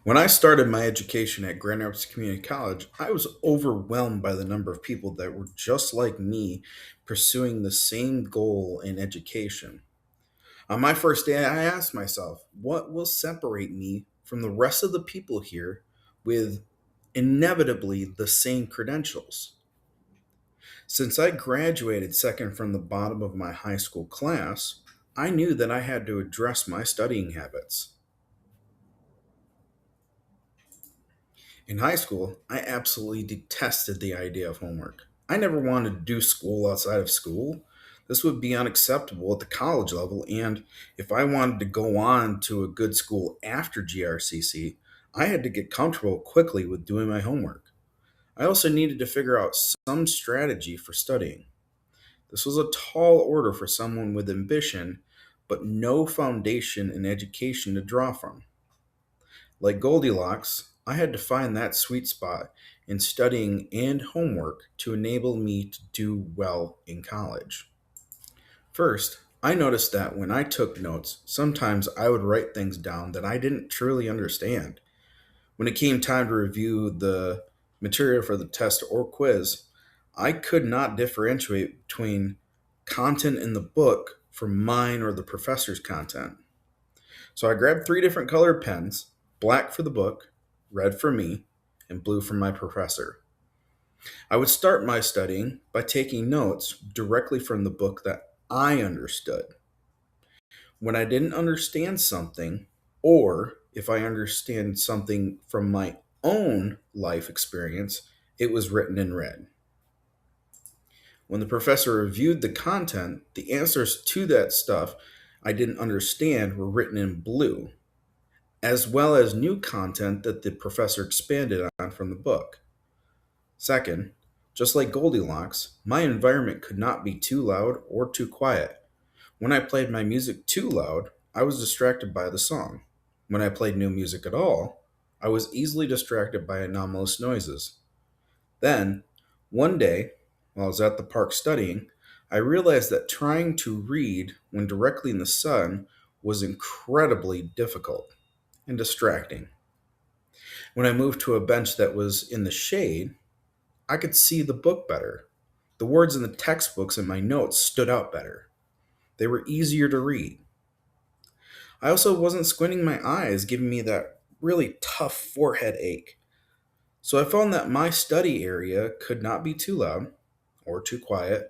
When I started my education at Grand Rapids Community College, I was overwhelmed by the number of people that were just like me pursuing the same goal in education. On my first day, I asked myself, what will separate me from the rest of the people here with inevitably the same credentials? Since I graduated second from the bottom of my high school class, I knew that I had to address my studying habits. In high school, I absolutely detested the idea of homework. I never wanted to do school outside of school. This would be unacceptable at the college level, and if I wanted to go on to a good school after GRCC, I had to get comfortable quickly with doing my homework. I also needed to figure out some strategy for studying. This was a tall order for someone with ambition, but no foundation in education to draw from. Like Goldilocks, I had to find that sweet spot in studying and homework to enable me to do well in college. First, I noticed that when I took notes, sometimes I would write things down that I didn't truly understand. When it came time to review the material for the test or quiz, I could not differentiate between content in the book from mine or the professor's content. So I grabbed three different colored pens: black for the book, red for me, and blue for my professor. I would start my studying by taking notes directly from the book that I understood. When I didn't understand something, or if I understand something from my own life experience, it was written in red. When the professor reviewed the content, the answers to that stuff I didn't understand were written in blue, as well as new content that the professor expanded on from the book. Second, just like Goldilocks, my environment could not be too loud or too quiet. When I played my music too loud, I was distracted by the song. When I played no music at all, I was easily distracted by anomalous noises. Then, one day, while I was at the park studying, I realized that trying to read when directly in the sun was incredibly difficult and distracting. When I moved to a bench that was in the shade, I could see the book better. The words in the textbooks and my notes stood out better. They were easier to read. I also wasn't squinting my eyes, giving me that really tough forehead ache. So I found that my study area could not be too loud or too quiet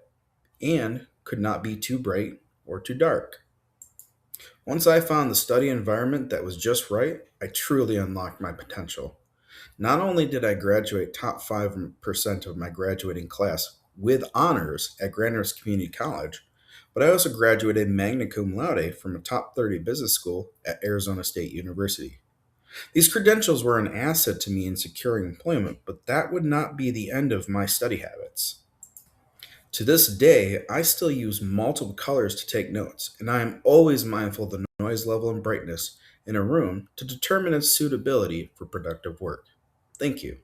and could not be too bright or too dark. Once I found the study environment that was just right, I truly unlocked my potential. Not only did I graduate top 5% of my graduating class with honors at Grand Rapids Community College, but I also graduated magna cum laude from a top 30 business school at Arizona State University. These credentials were an asset to me in securing employment, but that would not be the end of my study habits. To this day, I still use multiple colors to take notes, and I am always mindful of the noise level and brightness in a room to determine its suitability for productive work. Thank you.